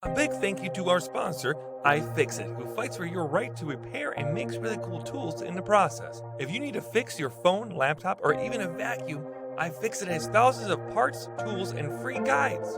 A big thank you to our sponsor, iFixit, who fights for your right to repair and makes really cool tools in the process. If you need to fix your phone, laptop, or even a vacuum, iFixit has thousands of parts, tools, and free guides.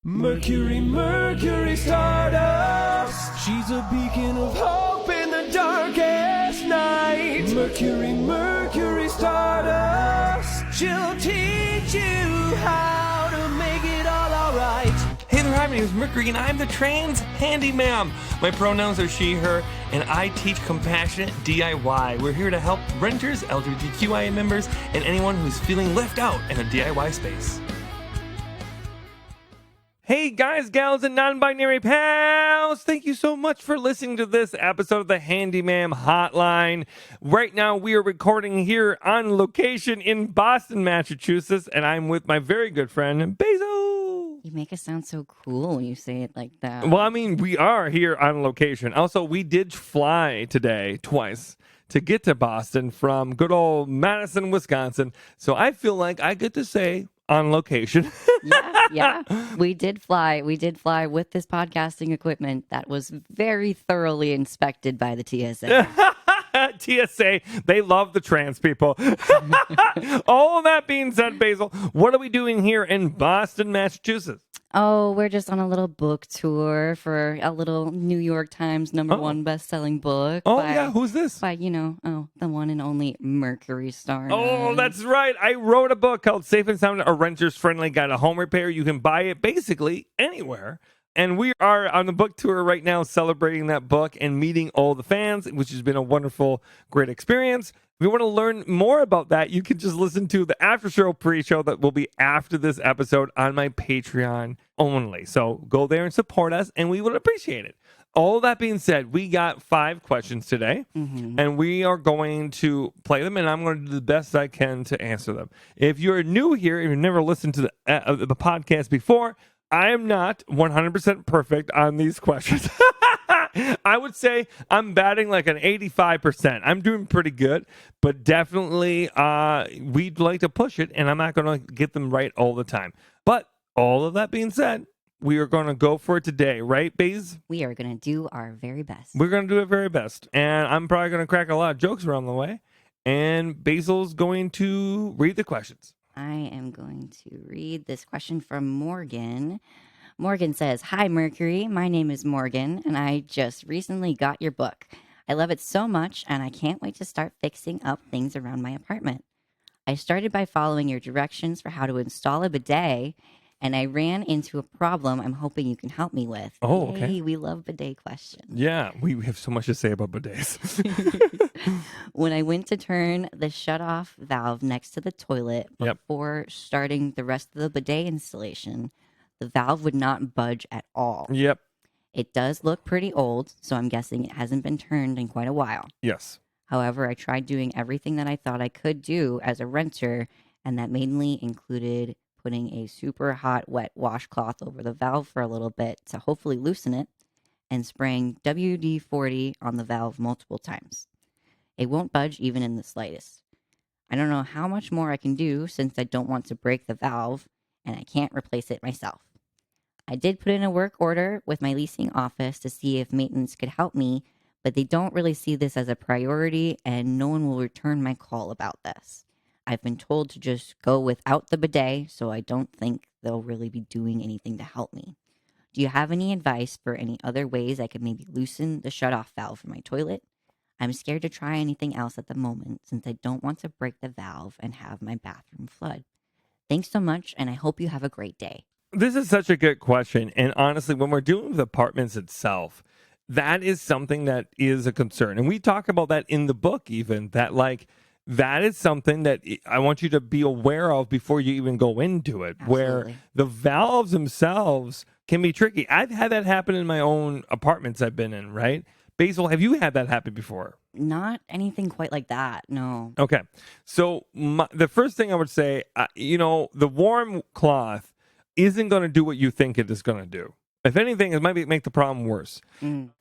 Mercury, Mercury Stardust. She's a beacon of hope in the darkest night. Mercury, Mercury Stardust. She'll teach you how to make it all alright. Hey there, hi, my name is Mercury, and I'm the trans handyman. My pronouns are she, her, and I teach compassionate DIY. We're here to help renters, LGBTQIA members, and anyone who's feeling left out in a DIY space. Hey guys, gals, and non-binary pals! Thank you so much for listening to this episode of the Handyman Hotline. Right now, we are recording here on location in Boston, Massachusetts, and I'm with my very good friend, Basil. You make it sound so cool when you say it like that. Well, I mean, we are here on location. Also, we did fly today twice to get to Boston from good old Madison, Wisconsin. So I feel like I get to say on location. Yeah. We did fly with this podcasting equipment that was very thoroughly inspected by the TSA. TSA, they love the trans people. All that being said, Basil, what are we doing here in Boston, Massachusetts? Oh, we're just on a little book tour for a little New York Times #1 best-selling book. Yeah, who's this? By, the one and only Mercury Stardust. Oh, that's right. I wrote a book called Safe and Sound, a Renter's Friendly Guide to Home Repair. You can buy it basically anywhere. And we are on the book tour right now celebrating that book and meeting all the fans, which has been a wonderful, great experience. If you want to learn more about that, you can just listen to the after show pre-show that will be after this episode on my Patreon only. So go there and support us, and we would appreciate it. All that being said, we got 5 questions today, and we are going to play them, and I'm going to do the best I can to answer them. If you're new here, if you've never listened to the podcast before, I am not 100% perfect on these questions. I would say I'm batting like an 85%. I'm doing pretty good, but definitely we'd like to push it, and I'm not going to get them right all the time. But all of that being said, we are going to go for it today, right, Baze? We are going to do our very best. We're going to do our very best, and I'm probably going to crack a lot of jokes around the way, and Basil's going to read the questions. I am going to read this question from Morgan. Morgan says, "Hi, Mercury. My name is Morgan, and I just recently got your book. I love it so much, and I can't wait to start fixing up things around my apartment. I started by following your directions for how to install a bidet, and I ran into a problem I'm hoping you can help me with." Oh, okay. Yay, we love bidet questions. Yeah, we have so much to say about bidets. When I went to turn the shut-off valve next to the toilet before starting the rest of the bidet installation, the valve would not budge at all. Yep. It does look pretty old, so I'm guessing it hasn't been turned in quite a while. Yes. However, I tried doing everything that I thought I could do as a renter, and that mainly included putting a super hot wet washcloth over the valve for a little bit to hopefully loosen it, and spraying WD-40 on the valve multiple times. It won't budge even in the slightest. I don't know how much more I can do since I don't want to break the valve, and I can't replace it myself. I did put in a work order with my leasing office to see if maintenance could help me, but they don't really see this as a priority, and no one will return my call about this. I've been told to just go without the bidet, so I don't think they'll really be doing anything to help me. Do you have any advice for any other ways I could maybe loosen the shutoff valve for my toilet? I'm scared to try anything else at the moment since I don't want to break the valve and have my bathroom flood. Thanks so much, and I hope you have a great day. This is such a good question. And honestly, when we're dealing with apartments itself, that is something that is a concern. And we talk about that in the book even, that that is something that I want you to be aware of before you even go into it. Absolutely. Where the valves themselves can be tricky. I've had that happen in my own apartments I've been in, right? Basil, have you had that happen before? Not anything quite like that, no. Okay. So the first thing I would say, the warm cloth isn't going to do what you think it is going to do. If anything, it might make the problem worse.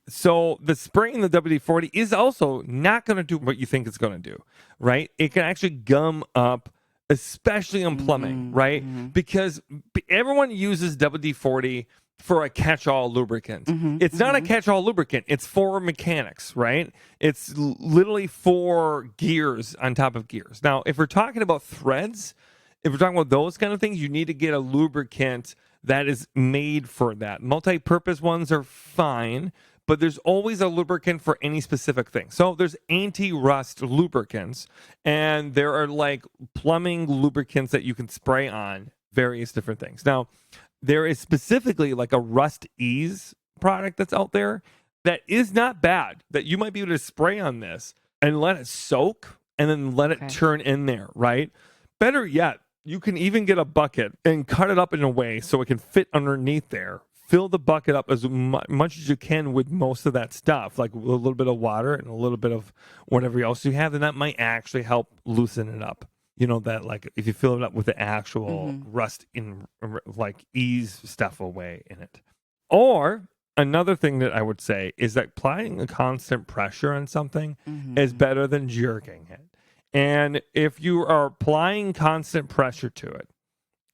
So the spraying the WD-40 is also not going to do what you think it's going to do, right? It can actually gum up especially on plumbing, right? Because everyone uses WD-40 for a catch-all lubricant. It's not a catch-all lubricant. It's for mechanics, right? It's literally for gears on top of gears. Now, if we're talking about threads, if we're talking about those kind of things, you need to get a lubricant that is made for that. Multi-purpose ones are fine, but there's always a lubricant for any specific thing. So there's anti-rust lubricants, and there are like plumbing lubricants that you can spray on various different things. Now, there is specifically like a Rust Ease product that's out there that is not bad, that you might be able to spray on this and let it soak and then let it turn in there, right? Better yet, you can even get a bucket and cut it up in a way so it can fit underneath there. Fill the bucket up as much as you can with most of that stuff, like a little bit of water and a little bit of whatever else you have, and that might actually help loosen it up. You know, that like if you fill it up with the actual rust in like ease stuff away in it. Or another thing that I would say is that applying a constant pressure on something is better than jerking it. And if you are applying constant pressure to it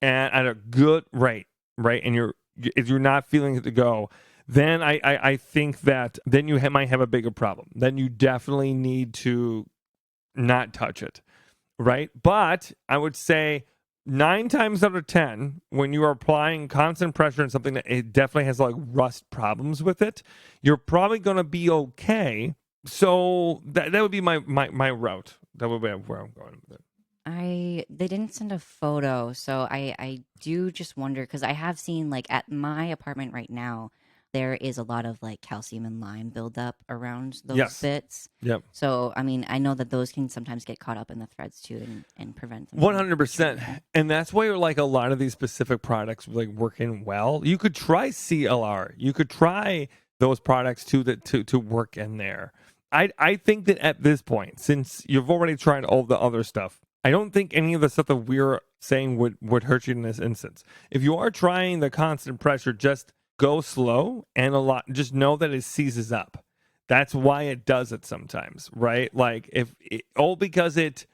and at a good rate, right, and if you're not feeling it to go, then I think that then you might have a bigger problem. Then you definitely need to not touch it, right? But I would say 9 times out of 10, when you are applying constant pressure on something that it definitely has like rust problems with it, you're probably going to be okay. So that would be my route. That would be where I'm going with it. They didn't send a photo, so I do just wonder, because I have seen like at my apartment right now, there is a lot of like calcium and lime buildup around those bits. Yep. So I mean, I know that those can sometimes get caught up in the threads too, and prevent them. 100%. And that's where like a lot of these specific products like working well. You could try CLR. You could try those products too to work in there. I think that at this point, since you've already tried all the other stuff, I don't think any of the stuff that we're saying would hurt you in this instance. If you are trying the constant pressure, just go slow and just know that it seizes up. That's why it does it sometimes, right? Like because it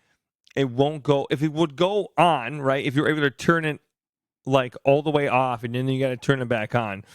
won't go, if it would go on, right? If you're able to turn it like all the way off and then you got to turn it back on.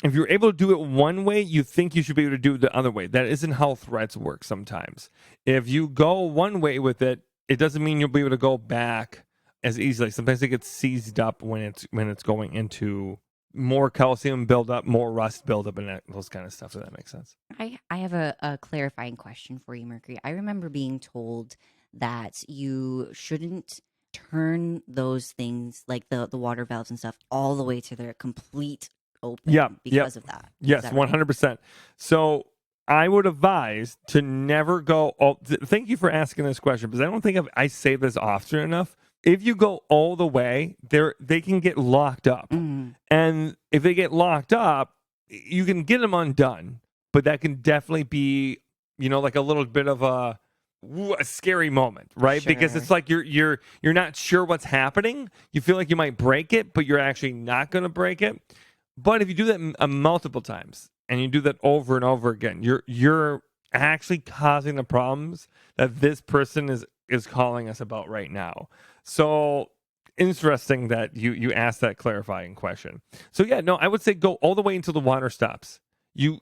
If you're able to do it one way, you think you should be able to do it the other way. That isn't how threads work sometimes. If you go one way with it, it doesn't mean you'll be able to go back as easily. Sometimes it gets seized up when it's going into more calcium buildup, more rust buildup, and those kind of stuff. Does that make sense? I have a clarifying question for you, Mercury. I remember being told that you shouldn't turn those things like the water valves and stuff all the way to their complete open because of that. Yes, 100%. So I would advise to never go. Thank you for asking this question, because I don't think I say this often enough. If you go all the way, they can get locked up. And if they get locked up, you can get them undone. But that can definitely be, like a little bit of a scary moment, right? Sure. Because it's like you're not sure what's happening. You feel like you might break it, but you're actually not going to break it. But if you do that multiple times and you do that over and over again, you're actually causing the problems that this person is calling us about right now. So interesting that you asked that clarifying question. So yeah, no, I would say go all the way until the water stops. You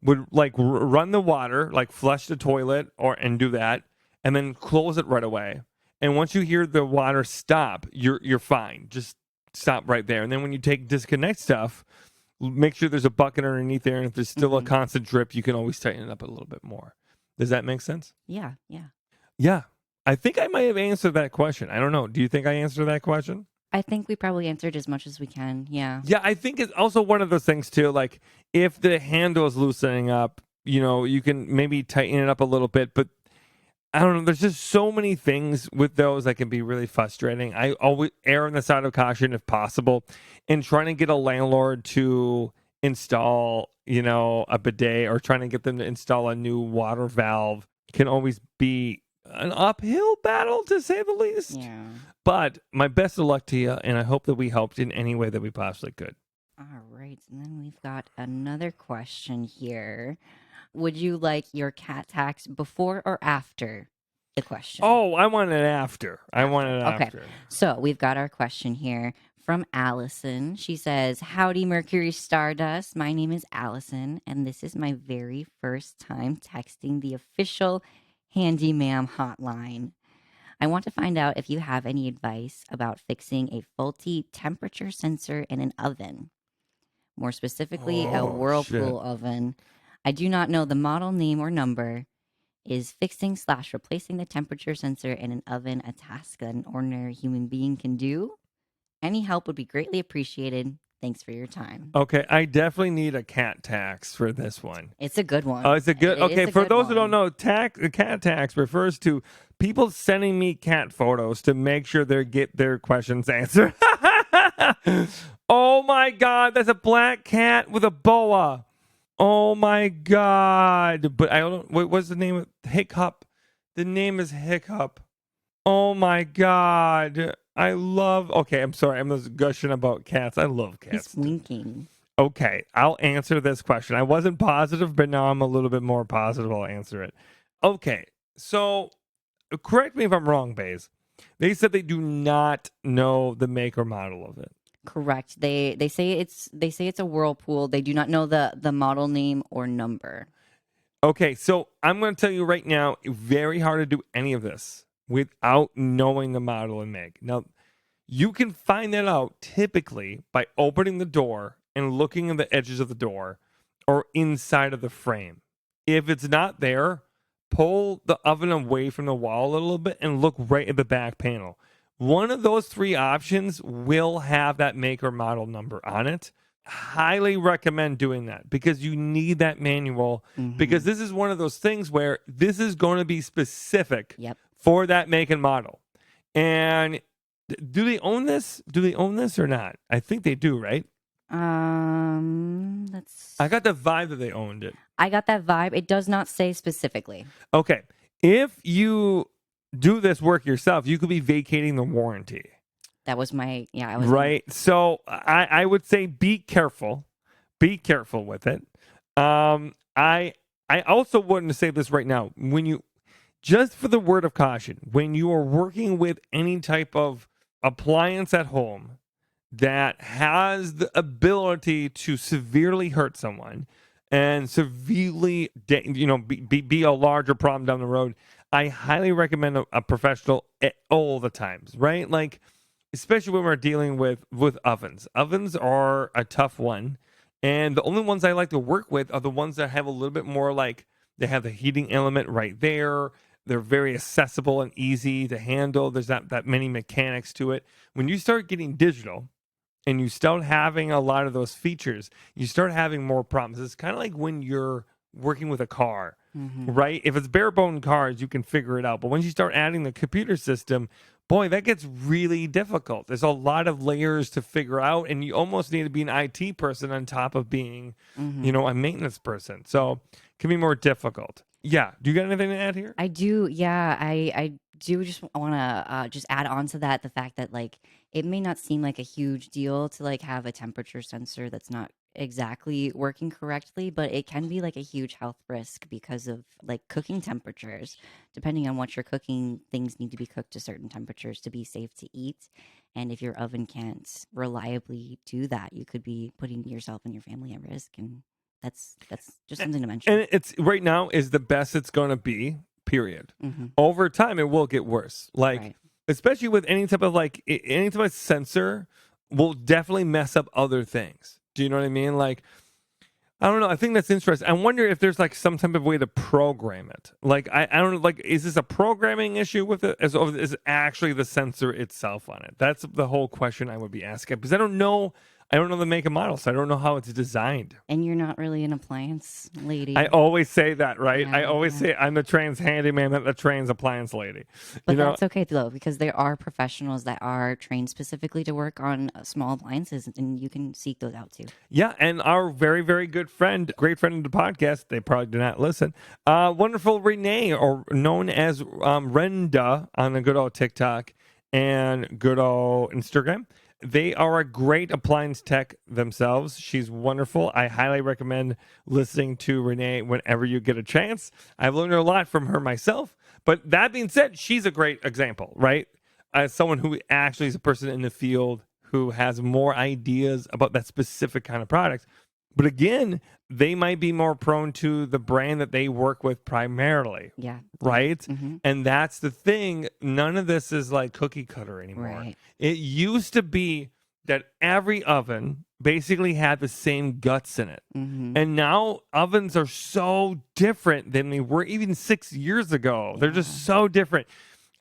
would run the water, like flush the toilet and do that, and then close it right away. And once you hear the water stop, you're fine. Just stop right there. And then when you disconnect stuff, make sure there's a bucket underneath there. And if there's still a constant drip, you can always tighten it up a little bit more. Does that make sense? Yeah. Yeah. I think I might have answered that question. I don't know. Do you think I answered that question? I think we probably answered as much as we can. Yeah. Yeah, I think it's also one of those things too. Like if the handle is loosening up, you can maybe tighten it up a little bit, but I don't know. There's just so many things with those that can be really frustrating. I always err on the side of caution if possible in trying to get a landlord to install, a bidet, or trying to get them to install a new water valve can always be an uphill battle, to say the least. Yeah. But my best of luck to you, and I hope that we helped in any way that we possibly could. All right. And then we've got another question here. Would you like your cat tax before or after the question. Oh, I want it after. I want it Okay. after. So we've got our question here from Allison. She says, "Howdy, Mercury Stardust. My name is Allison, and this is my very first time texting the official Handyman hotline. I want to find out if you have any advice about fixing a faulty temperature sensor in an oven, more specifically, a Oh, Whirlpool shit. oven. I do not know the model name or number. Is fixing / replacing the temperature sensor in an oven a task that an ordinary human being can do? Any help would be greatly appreciated. Thanks for your time." Okay, I definitely need a cat tax for this one. It's a good one. Oh, it's a good. It is Okay, a for good those who don't one. know, cat tax refers to people sending me cat photos to make sure they get their questions answered. Oh my God, that's a black cat with a boa. Oh my God! But I don't. What's the name of Hiccup? The name is Hiccup. Oh my God! I love. Okay, I'm sorry. I'm just gushing about cats. I love He's cats. winking. Okay, I'll answer this question. I wasn't positive, but now I'm a little bit more positive. I'll answer it. Okay, so correct me if I'm wrong, Baze. They said they do not know the make or model of it. Correct. They say it's a Whirlpool. They do not know the model name or number. Okay, so I'm going to tell you right now, very hard to do any of this without knowing the model and make. Now, you can find that out typically by opening the door and looking at the edges of the door or inside of the frame. If it's not there, pull the oven away from the wall a little bit and look right at the back panel. One of those three options will have that make or model number on it. Highly recommend doing that because you need that manual because this is one of those things where this is going to be specific Yep. for that make and model. And do they own this? Do they own this or not? I think they do, right? That's. I got the vibe that they owned it. I got that vibe. It does not say specifically. Okay. If you do this work yourself, you could be vacating the warranty. That was my I was Right. So I would say be careful. Be careful with it. I also wouldn't say this right now. When you just for the word of caution, when you are working with any type of appliance at home that has the ability to severely hurt someone and severely be a larger problem down the road, I highly recommend a professional at all the times, right? Like, especially when we're dealing with ovens. Ovens are a tough one. And the only ones I like to work with are the ones that have a little bit more like they have the heating element right there. They're very accessible and easy to handle. There's not that many mechanics to it. When you start getting digital and you start having a lot of those features, you start having more problems. It's kind of like when you're working with a car. Right? If it's bare bone cars, you can figure it out. But once you start adding the computer system, boy, that gets really difficult. There's a lot of layers to figure out, and you almost need to be an IT person on top of being, a maintenance person. So it can be more difficult. Yeah. Do you got anything to add here? I do. Yeah, I do just want to just add on to that the fact that like it may not seem like a huge deal to like have a temperature sensor that's not exactly working correctly, but it can be like a huge health risk because of like cooking temperatures. Depending on what you're cooking, things need to be cooked to certain temperatures to be safe to eat. And if your oven can't reliably do that, you could be putting yourself and your family at risk. And that's just something to mention. And it's right now is the best it's going to be, period. Mhm. Over time, it will get worse. Like, Right. especially with any type of sensor will definitely mess up other things. Do you know what I mean? Like, I don't know. I think that's interesting. I wonder if there's like some type of way to program it. Like, I don't know. Like, is this a programming issue with it? Is it actually the sensor itself on it? That's the whole question I would be asking because I don't know. I don't know the make and model, so I don't know how it's designed. And you're not really an appliance lady. I always say that, right? Yeah, I always say I'm the trans handyman, not the trans appliance lady. But that's okay though, because there are professionals that are trained specifically to work on small appliances, and you can seek those out too. Yeah, and our very, very good friend, great friend of the podcast, they probably do not listen, wonderful Renee, or known as Renda on the good old TikTok and good old Instagram. They are a great appliance tech themselves. She's wonderful. I highly recommend listening to Renee whenever you get a chance. I've learned a lot from her myself, But that being said, she's a great example, right? As someone who actually is a person in the field who has more ideas about that specific kind of product. But again, they might be more prone to the brand that they work with primarily, Yeah. right? Mm-hmm. And that's the thing. None of this is like cookie cutter anymore. Right. It used to be that every oven basically had the same guts in it. Mm-hmm. And now ovens are so different than they were even 6 years ago. They're just so different.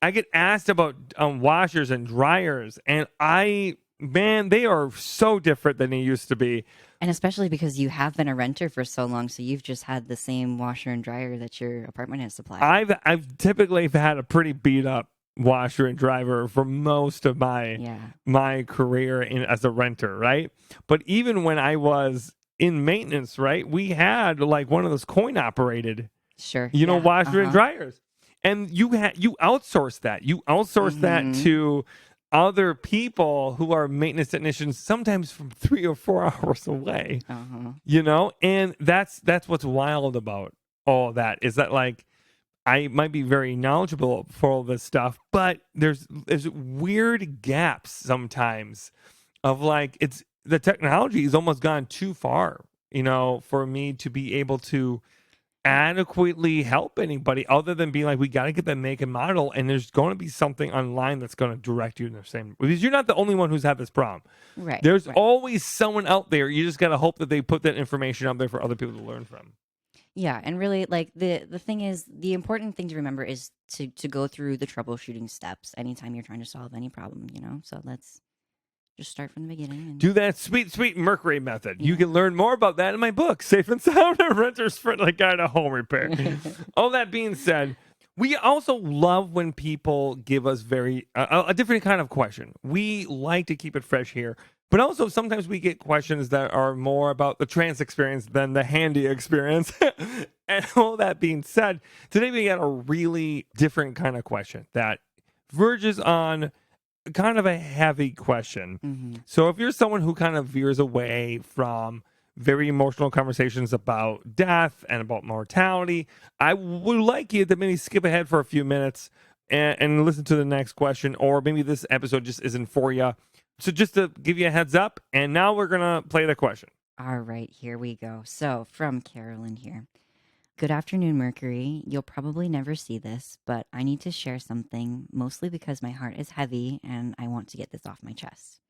I get asked about washers and dryers, and they are so different than they used to be. And especially because you have been a renter for so long, so you've just had the same washer and dryer that your apartment has supplied. I've typically had a pretty beat up washer and dryer for most of my career as a renter, right? But even when I was in maintenance, right, we had like one of those coin operated, Sure. washer and dryers, and you outsource that. You outsource that to other people who are maintenance technicians, sometimes from 3 or 4 hours away. And that's what's wild about all that, is that like I might be very knowledgeable for all this stuff, but there's weird gaps sometimes of like the technology has almost gone too far, for me to be able to adequately help anybody other than being like, we got to get that make and model, and there's going to be something online that's going to direct you in the same, because you're not the only one who's had this problem. Right. There's always someone out there. You just got to hope that they put that information out there for other people to learn from. Yeah, and really, like the thing is, the important thing to remember is to go through the troubleshooting steps anytime you're trying to solve any problem. So let's just start from the beginning. And do that sweet Mercury method. You can learn more about that in my book, Safe and Sound, a Renter's Friendly Guide to Home Repair. All that being said, we also love when people give us a different kind of question. We like to keep it fresh here. But also sometimes we get questions that are more about the trans experience than the handy experience. And all that being said, today we got a really different kind of question that verges on kind of a heavy question. So if you're someone who kind of veers away from very emotional conversations about death and about mortality, I would like you to maybe skip ahead for a few minutes and listen to the next question, or maybe this episode just isn't for you. So just to give you a heads up, and now we're going to play the question. All right, here we go. So from Carolyn here. Good afternoon, Mercury. You'll probably never see this, but I need to share something, mostly because my heart is heavy and I want to get this off my chest.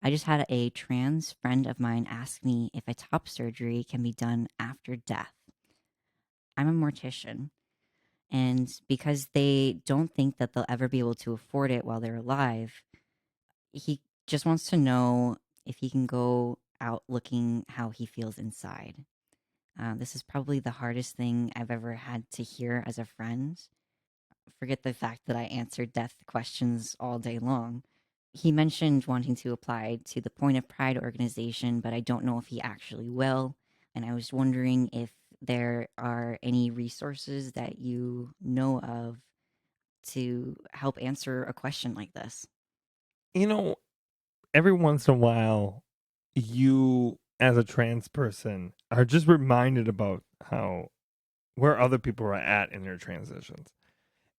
I just had a trans friend of mine ask me if a top surgery can be done after death. I'm a mortician, and because they don't think that they'll ever be able to afford it while they're alive, he just wants to know if he can go out looking how he feels inside. This is probably the hardest thing I've ever had to hear as a friend. Forget the fact that I answered death questions all day long. He mentioned wanting to apply to the Point of Pride organization, but I don't know if he actually will. And I was wondering if there are any resources that you know of to help answer a question like this. Every once in a while, you as a trans person are just reminded about where other people are at in their transitions.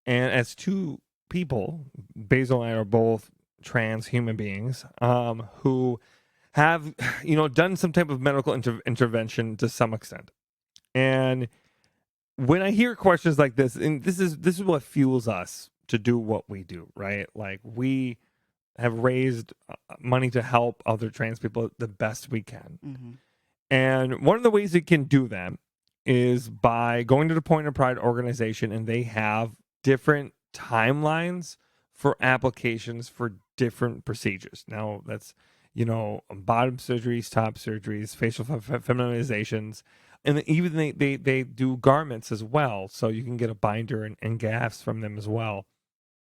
And as two people, Basil and I are both trans human beings who have, done some type of medical intervention to some extent. And when I hear questions like this, and this is what fuels us to do what we do, right? Like we have raised money to help other trans people the best we can. And one of the ways you can do that is by going to the Point of Pride organization, and they have different timelines for applications for different procedures. Now that's, bottom surgeries, top surgeries, facial feminizations, and even they do garments as well. So you can get a binder and gaffs from them as well.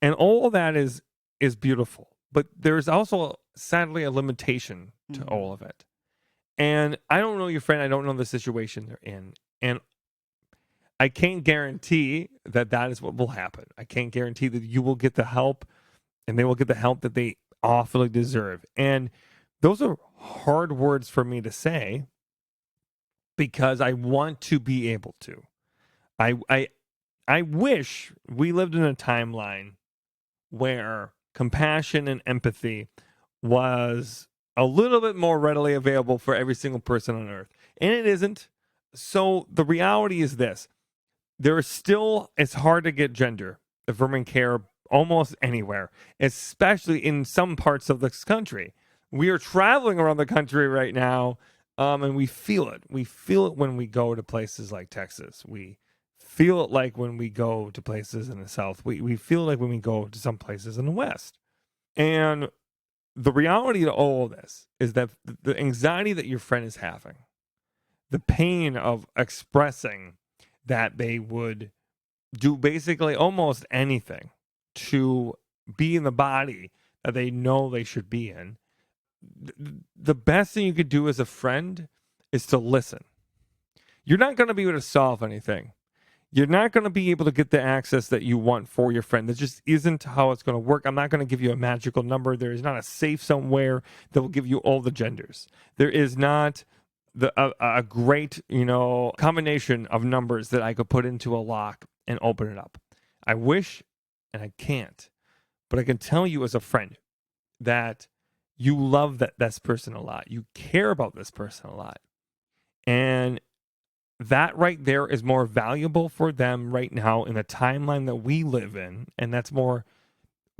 And all of that is beautiful. But there's also, sadly, a limitation to all of it. And I don't know your friend. I don't know the situation they're in. And I can't guarantee that is what will happen. I can't guarantee that you will get the help and they will get the help that they awfully deserve. And those are hard words for me to say because I want to be able to. I wish we lived in a timeline where compassion and empathy was a little bit more readily available for every single person on earth. And it isn't. So the reality is this. It's hard to get gender affirming care almost anywhere, especially in some parts of this country. We are traveling around the country right now, and we feel it. We feel it when we go to places like Texas. We feel it like when we go to places in the South. We feel like when we go to some places in the West. And the reality to all of this is that the anxiety that your friend is having, the pain of expressing that they would do basically almost anything to be in the body that they know they should be in, the best thing you could do as a friend is to listen. You're not going to be able to solve anything. You're not going to be able to get the access that you want for your friend. That just isn't how it's going to work. I'm not going to give you a magical number. There is not a safe somewhere that will give you all the genders. There is not a great, combination of numbers that I could put into a lock and open it up. I wish, and I can't, but I can tell you as a friend that you love this person a lot. You care about this person a lot. And that right there is more valuable for them right now in the timeline that we live in. And that's more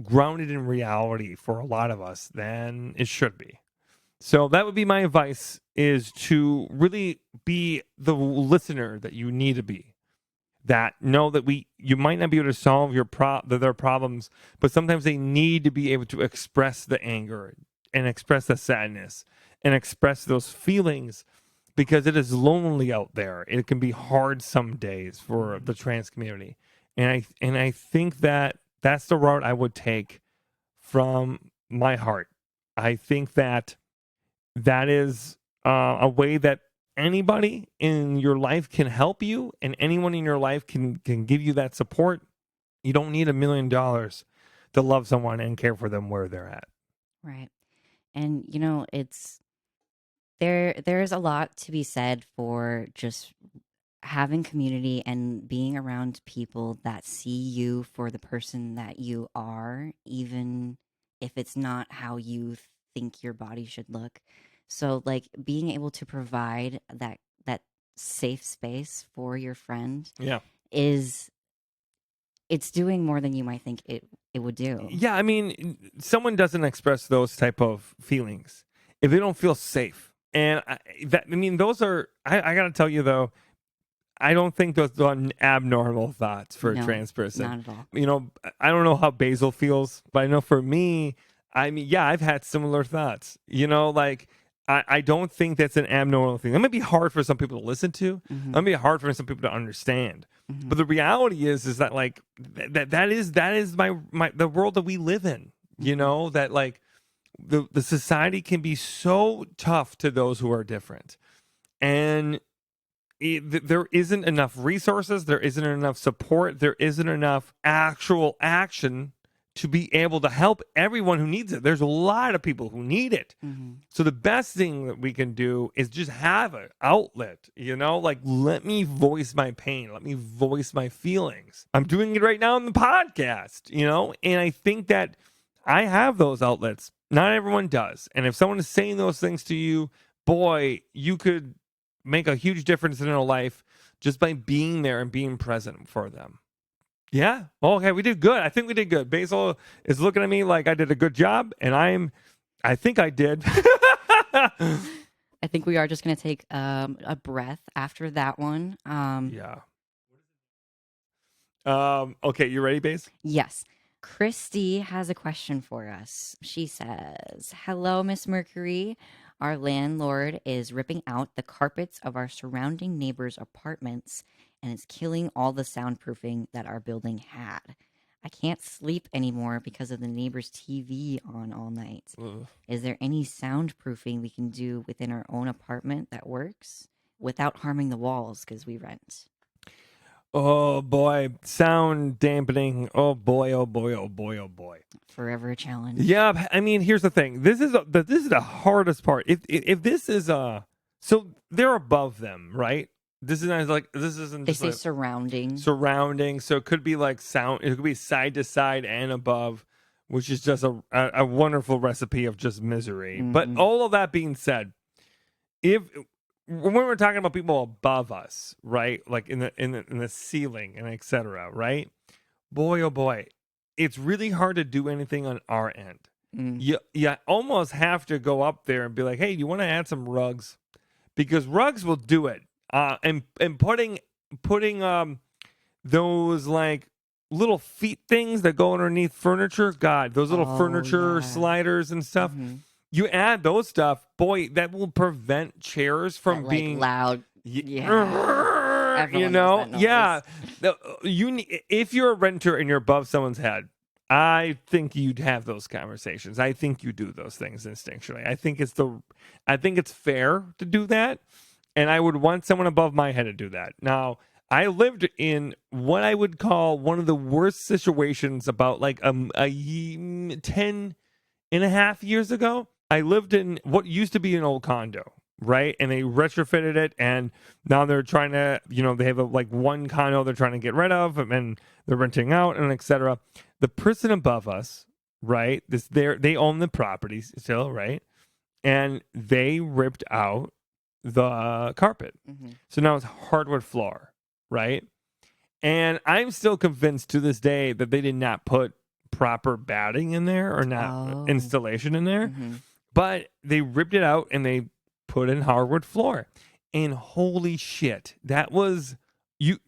grounded in reality for a lot of us than it should be. So that would be my advice, is to really be the listener that you need to be. That know that you might not be able to solve their problems, but sometimes they need to be able to express the anger and express the sadness and express those feelings, because it is lonely out there. It can be hard some days for the trans community. And I think that that's the route I would take from my heart. I think that is a way that anybody in your life can help you, and anyone in your life can give you that support. You don't need $1 million to love someone and care for them where they're at. Right. And, there's a lot to be said for just having community and being around people that see you for the person that you are, even if it's not how you think your body should look. So, like, being able to provide that safe space for your friend, it's doing more than you might think it would do. Yeah, I mean, someone doesn't express those type of feelings if they don't feel safe. And those are, I got to tell you though, I don't think those are abnormal thoughts for a trans person. Not at all. I don't know how Basil feels, but I know for me, I've had similar thoughts. I don't think that's an abnormal thing. That might be hard for some people to listen to. Mm-hmm. That might be hard for some people to understand. Mm-hmm. But the reality is that like that is the world that we live in. That like the society can be so tough to those who are different, and there isn't enough resources, there isn't enough support, there isn't enough actual action to be able to help everyone who needs it. There's a lot of people who need it. Mm-hmm. So the best thing that we can do is just have an outlet, like let me voice my pain. Let me voice my feelings. I'm doing it right now in the podcast, and I think that I have those outlets. Not everyone does. And if someone is saying those things to you, boy, you could make a huge difference in their life just by being there and being present for them. Yeah. Okay, we did good. I think we did good. Basil is looking at me like I did a good job, and I think I did. I think we are just going to take a breath after that one. Yeah. Okay, you ready, Base? Yes. Christy has a question for us. She says, "Hello, Miss Mercury. Our landlord is ripping out the carpets of our surrounding neighbors' apartments and it's killing all the soundproofing that our building had. I can't sleep anymore because of the neighbor's TV on all night. Ugh. Is there any soundproofing we can do within our own apartment that works without harming the walls because we rent?" Oh boy, sound dampening. Oh boy, oh boy, oh boy, oh boy. Forever a challenge. Yeah, I mean, here's the thing. This is the hardest part. If this is so they're above them, right? This is not like this isn't They just say like surrounding. So it could be like sound. It could be side to side and above, which is just a wonderful recipe of just misery. But all of that being said, if when we're talking about people above us, right, like in the ceiling and etc., right, boy oh boy, it's really hard to do anything on our end. You almost have to go up there and be like, hey, you want to add some rugs? Because rugs will do it. And putting those like little feet things that go underneath furniture. God, those little furniture sliders and stuff. You add those stuff, boy, that will prevent chairs from that, being loud. Yeah, Everyone knows that noise. If you're a renter and you're above someone's head, I think you'd have those conversations. I think you do those things instinctually. I think it's fair to do that, and I would want someone above my head to do that. Now, I lived in what I would call one of the worst situations about like 10 and a half years ago. I lived in what used to be an old condo, right? And they retrofitted it, and now they're trying to, they have one condo they're trying to get rid of, and they're renting out, and etc. The person above us, right? They own the properties still, right? And they ripped out the carpet, so now it's hardwood floor, right? And I'm still convinced to this day that they did not put proper batting in there or not installation in there, but they ripped it out and they put in hardwood floor. And holy shit, that was just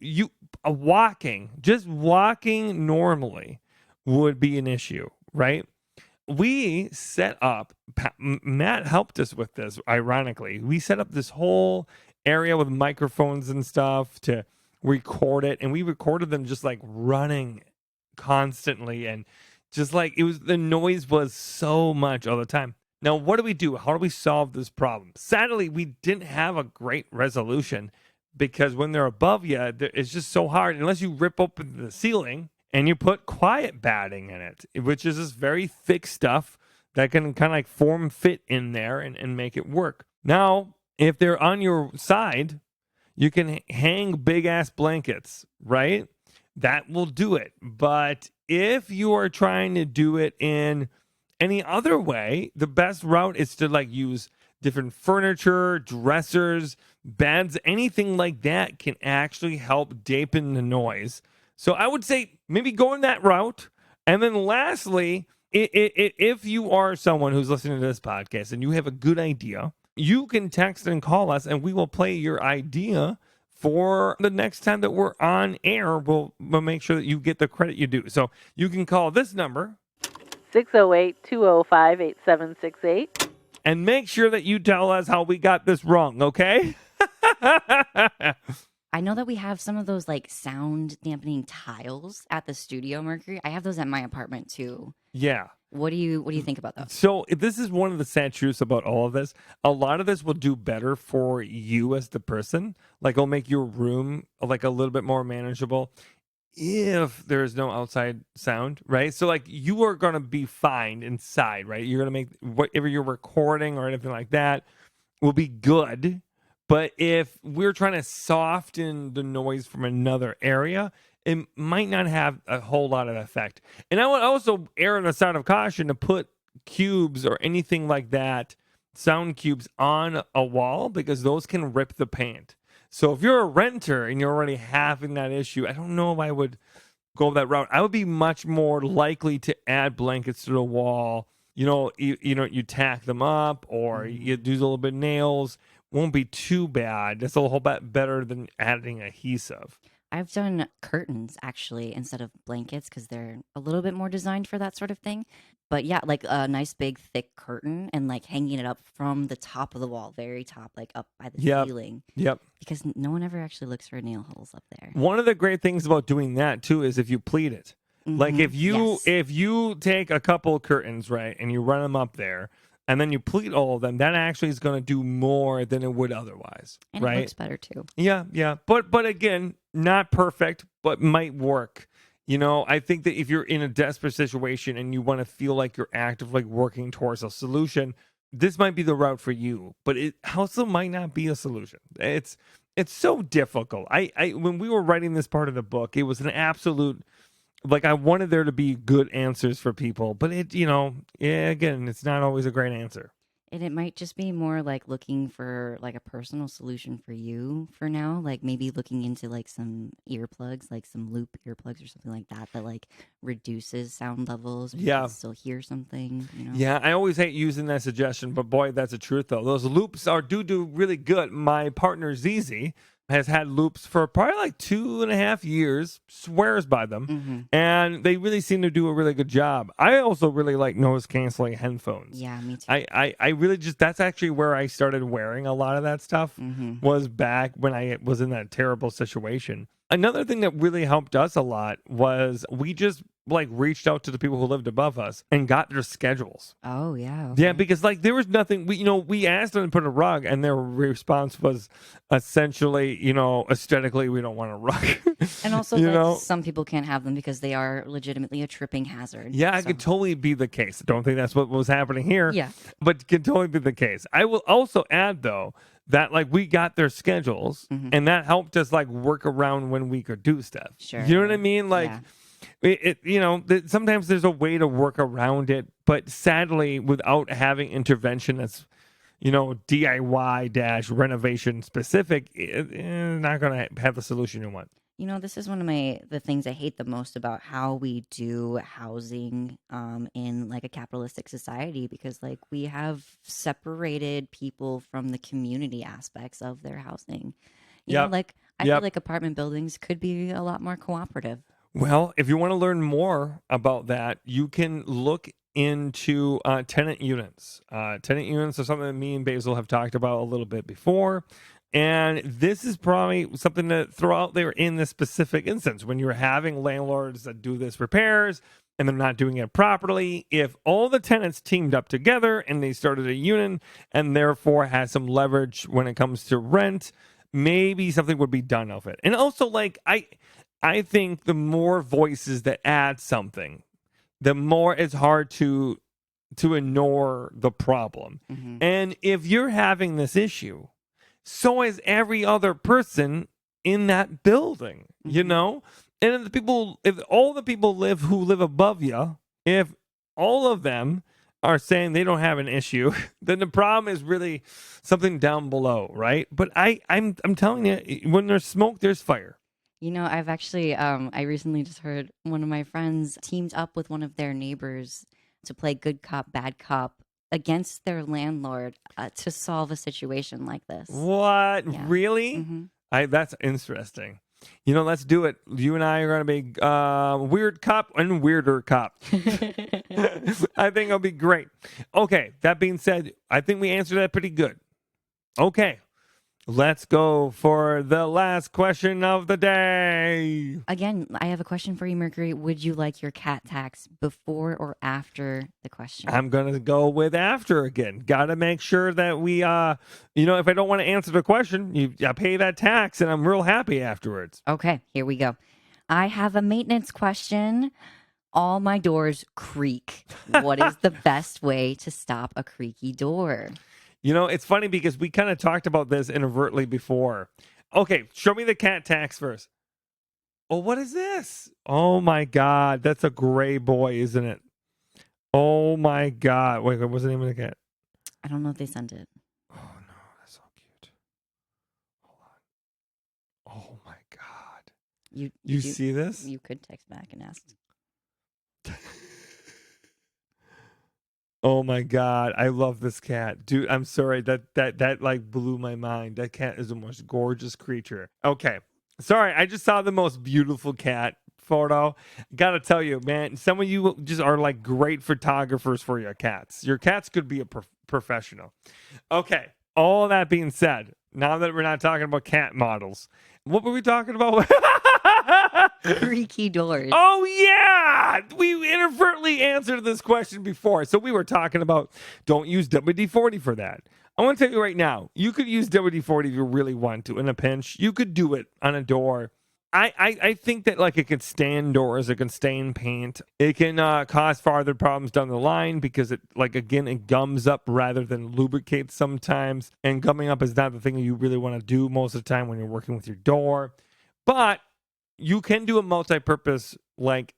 walking normally would be an issue, right? We set up, Matt helped us with this, ironically. We set up this whole area with microphones and stuff to record it, and we recorded them just like running constantly, and just like the noise was so much all the time. Now, what do we do? How do we solve this problem? Sadly, we didn't have a great resolution, because when they're above you, it's just so hard unless you rip open the ceiling and you put quiet batting in it, which is this very thick stuff that can kind of like form fit in there and make it work. Now, if they're on your side, you can hang big ass blankets, right? That will do it. But if you are trying to do it in any other way, the best route is to like use different furniture, dressers, beds, anything like that can actually help dampen the noise. So I would say maybe go in that route. And then lastly, if you are someone who's listening to this podcast and you have a good idea, you can text and call us and we will play your idea for the next time that we're on air. We'll make sure that you get the credit you do. So you can call this number, 608-205-8768. and make sure that you tell us how we got this wrong, okay? I know that we have some of those like sound dampening tiles at the studio, Mercury. I have those at my apartment too. Yeah. What do you think about those? So this is one of the sad truths about all of this. A lot of this will do better for you as the person. Like it'll make your room like a little bit more manageable if there's no outside sound, right? So like you are going to be fine inside, right? You're going to make whatever you're recording or anything like that will be good. But if we're trying to soften the noise from another area, it might not have a whole lot of effect. And I would also err on the side of caution to put cubes or anything like that, sound cubes, on a wall, because those can rip the paint. So if you're a renter and you're already having that issue, I don't know if I would go that route. I would be much more likely to add blankets to the wall. You tack them up, or you do a little bit of nails. Won't be too bad. That's a whole lot better than adding adhesive. I've done curtains actually instead of blankets because they're a little bit more designed for that sort of thing. But yeah, like a nice big thick curtain and like hanging it up from the top of the wall, very top, like up by the ceiling. Yep. Because no one ever actually looks for nail holes up there. One of the great things about doing that too is if you pleat it. Like if you take a couple curtains, right, and you run them up there, and then you pleat all of them, that actually is going to do more than it would otherwise, and right? It looks better too. Yeah. But again, not perfect, but might work. I think that if you're in a desperate situation and you want to feel like you're actively working towards a solution, this might be the route for you. But it also might not be a solution. It's it's so difficult. I when we were writing this part of the book, it was an absolute, like, I wanted there to be good answers for people, but again, it's not always a great answer. And it might just be more like looking for like a personal solution for you for now. Like maybe looking into like some earplugs, like some loop earplugs or something like that, that like reduces sound levels. But you Yeah. can still hear something, Yeah, I always hate using that suggestion, but boy, that's the truth though. Those loops do really good. My partner Zizi has had loops for probably like 2.5 years, swears by them, and they really seem to do a really good job. I also really like noise canceling headphones. Yeah, me too. I really that's actually where I started wearing a lot of that stuff, was back when I was in that terrible situation. Another thing that really helped us a lot was we just like reached out to the people who lived above us and got their schedules. Oh, yeah. Yeah, Okay. because like there was nothing, we asked them to put a rug, and their response was essentially, aesthetically, we don't want a rug. And also, You like, know? some people can't have them because they are legitimately a tripping hazard. Yeah, it So, could totally be the case. Don't think that's what was happening here. Yeah. But it could totally be the case. I will also add, though, that like we got their schedules, and that helped us like work around when we could do stuff. Sure. You know what I mean? Like, Yeah. sometimes there's a way to work around it, but sadly, without having intervention that's, DIY renovation specific, it's not going to have the solution you want. This is one of the things I hate the most about how we do housing in like a capitalistic society, because like we have separated people from the community aspects of their housing. Like I feel like apartment buildings could be a lot more cooperative. Well, if you want to learn more about that, you can look into tenant units. Tenant units are something that me and Basil have talked about a little bit before. And this is probably something to throw out there in this specific instance. When you're having landlords that do this repairs and they're not doing it properly, if all the tenants teamed up together and they started a union and therefore had some leverage when it comes to rent, maybe something would be done of it. And also, like, I think the more voices that add something, the more it's hard to ignore the problem. And if you're having this issue, so is every other person in that building, And if all the people who live above you, if all of them are saying they don't have an issue, then the problem is really something down below, right? But I'm telling you, when there's smoke, there's fire. I've actually, I recently just heard one of my friends teamed up with one of their neighbors to play good cop, bad cop against their landlord to solve a situation like this. What? Yeah. Really? That's interesting. Let's do it. You and I are going to be weird cop and weirder cop. I think it'll be great. Okay, that being said, I think we answered that pretty good. Okay. Let's go for the last question of the day. Again, I have a question for you, Mercury. Would you like your cat tax before or after the question? I'm going to go with after again. Got to make sure that we, if I don't want to answer the question, I pay that tax and I'm real happy afterwards. Okay, here we go. I have a maintenance question. All my doors creak. What is the best way to stop a creaky door? It's funny because we kind of talked about this inadvertently before. Okay, show me the cat tax first. Oh, what is this? Oh my God, that's a gray boy, isn't it? Oh my God. Wait, what's the name of the cat? I don't know if they sent it. Oh no, that's so cute. Hold on. Oh my God. You see this? You could text back and ask. Oh my God, I love this cat. Dude, I'm sorry, that like blew my mind. That cat is the most gorgeous creature. Okay. Sorry, I just saw the most beautiful cat photo. Gotta tell you, man, some of you just are like great photographers for your cats. Your cats could be a professional. Okay, all that being said, now that we're not talking about cat models, what were we talking about? Creaky doors. Oh, yeah. We inadvertently answered this question before. So we were talking about don't use WD-40 for that. I want to tell you right now, you could use WD-40 if you really want to in a pinch. You could do it on a door. I think that like it can stain doors, it can stain paint, it can cause farther problems down the line because it it gums up rather than lubricates sometimes, and gumming up is not the thing you really want to do most of the time when you're working with your door. But you can do a multi-purpose lubricant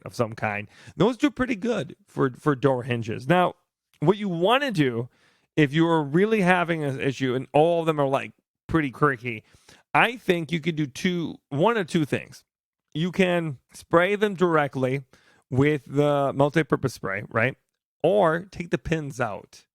of some kind. Those do pretty good for door hinges. Now, what you want to do if you are really having an issue and all of them are like pretty creaky, I think you could do one of two things. You can spray them directly with the multi-purpose spray, right? Or take the pins out.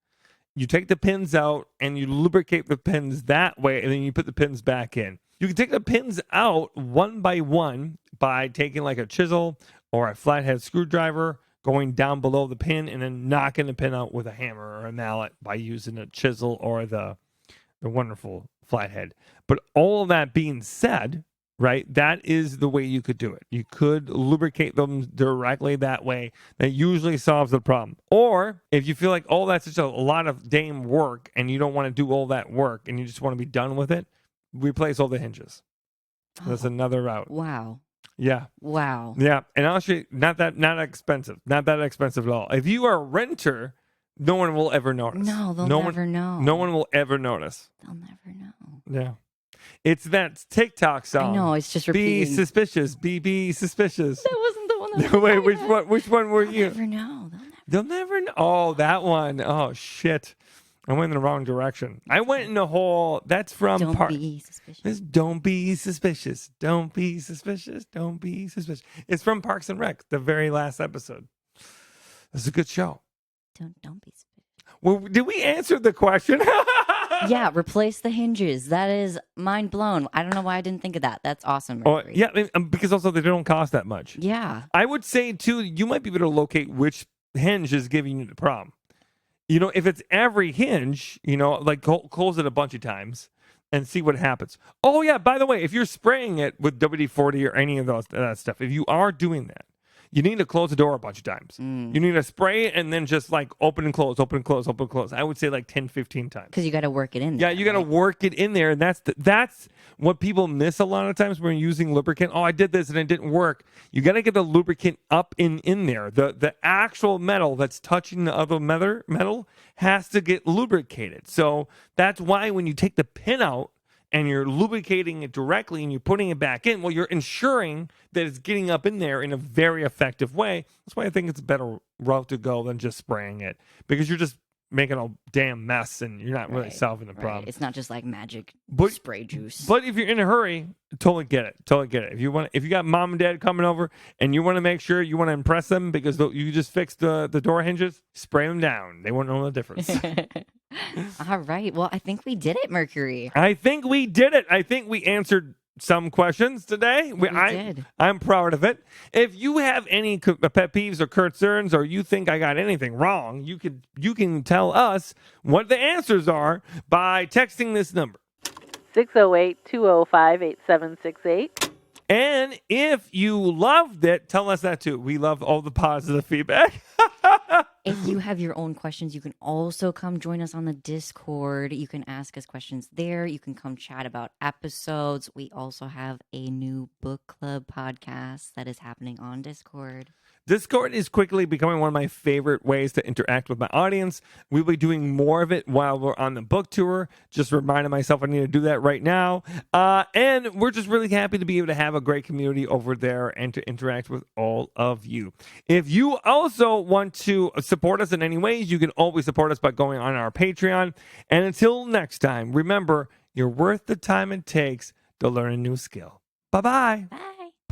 You take the pins out and you lubricate the pins that way, and then you put the pins back in. You can take the pins out one by one by taking like a chisel or a flathead screwdriver, going down below the pin, and then knocking the pin out with a hammer or a mallet by using a chisel or the wonderful flathead. But all of that being said, right, that is the way you could do it. You could lubricate them directly that way. That usually solves the problem. Or if you feel like, oh, that's just a lot of damn work and you don't want to do all that work and you just want to be done with it, replace all the hinges. That's another route. Wow. Yeah. Wow. Yeah. And actually, not expensive. Not that expensive at all. If you are a renter, no one will ever notice. No, they'll never know. No one will ever notice. They'll never know. Yeah. It's that TikTok song. I know, it's just repeating. Be suspicious. Be suspicious. That wasn't the one that was Wait, which one were you? They'll never know. They'll never know. Oh, that one. Oh, shit. I went in the wrong direction. I went in the whole. That's from Don't be suspicious. Don't be suspicious. Don't be suspicious. Don't be suspicious. It's from Parks and Rec, the very last episode. It's a good show. Don't be suspicious. Well, did we answer the question? Yeah, replace the hinges. That is mind blown. I don't know why I didn't think of that. That's awesome. Mercury. Yeah, because also they don't cost that much. Yeah. I would say, too, you might be able to locate which hinge is giving you the problem. You know, if it's every hinge, you know, like close it a bunch of times and see what happens. Oh, yeah, by the way, if you're spraying it with WD-40 or any of that stuff, if you are doing that, you need to close the door a bunch of times. You need to spray it and then just like open and close, open and close, open and close. I would say like 10, 15 times. Because you got to work it in there. Yeah, you got to work it in there. And that's what people miss a lot of times when you're using lubricant. Oh, I did this and it didn't work. You got to get the lubricant up in there. The actual metal that's touching the other metal has to get lubricated. So that's why when you take the pin out, and you're lubricating it directly and you're putting it back in, well, you're ensuring that it's getting up in there in a very effective way. That's why I think it's a better route to go than just spraying it, because you're just making a damn mess and you're not really solving the problem. It's not just like magic spray juice. But if you're in a hurry, totally get it. If you got mom and dad coming over and you want to make sure you want to impress them because you just fixed the door hinges, spray them down. They won't know the difference. All right. Well, I think we did it, Mercury. I think we did it. I think we answered some questions today. We did. I'm proud of it. If you have any pet peeves or concerns, or you think I got anything wrong, you can tell us what the answers are by texting this number. 608-205-8768. And if you loved it, tell us that too. We love all the positive feedback. If you have your own questions, you can also come join us on the Discord. You can ask us questions there. You can come chat about episodes. We also have a new book club podcast that is happening on Discord. Discord is quickly becoming one of my favorite ways to interact with my audience. We'll be doing more of it while we're on the book tour. Just reminding myself I need to do that right now. And we're just really happy to be able to have a great community over there and to interact with all of you. If you also want to support us in any ways, you can always support us by going on our Patreon. And until next time, remember, you're worth the time it takes to learn a new skill. Bye-bye. Bye.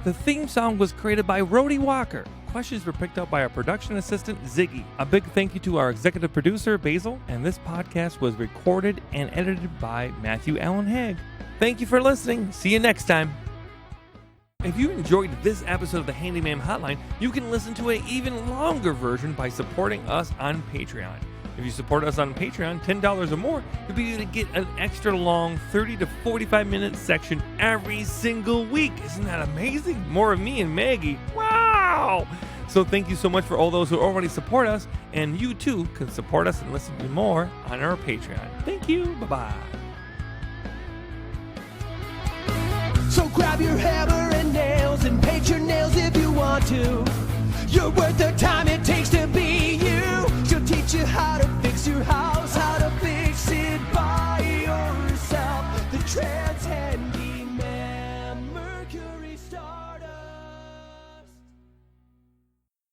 The theme song was created by Rhodey Walker. Questions were picked up by our production assistant, Ziggy. A big thank you to our executive producer, Basil. And this podcast was recorded and edited by Matthew Allen Haig. Thank you for listening. See you next time. If you enjoyed this episode of the Handyman Hotline, you can listen to an even longer version by supporting us on Patreon. If you support us on Patreon, $10 or more, you'll be able to get an extra long 30 to 45 minute section every single week. Isn't that amazing? More of me and Maggie. Wow! So thank you so much for all those who already support us, and you too can support us and listen to more on our Patreon. Thank you. Bye-bye. your hammer and nails and paint your nails if you want to. You're worth the time.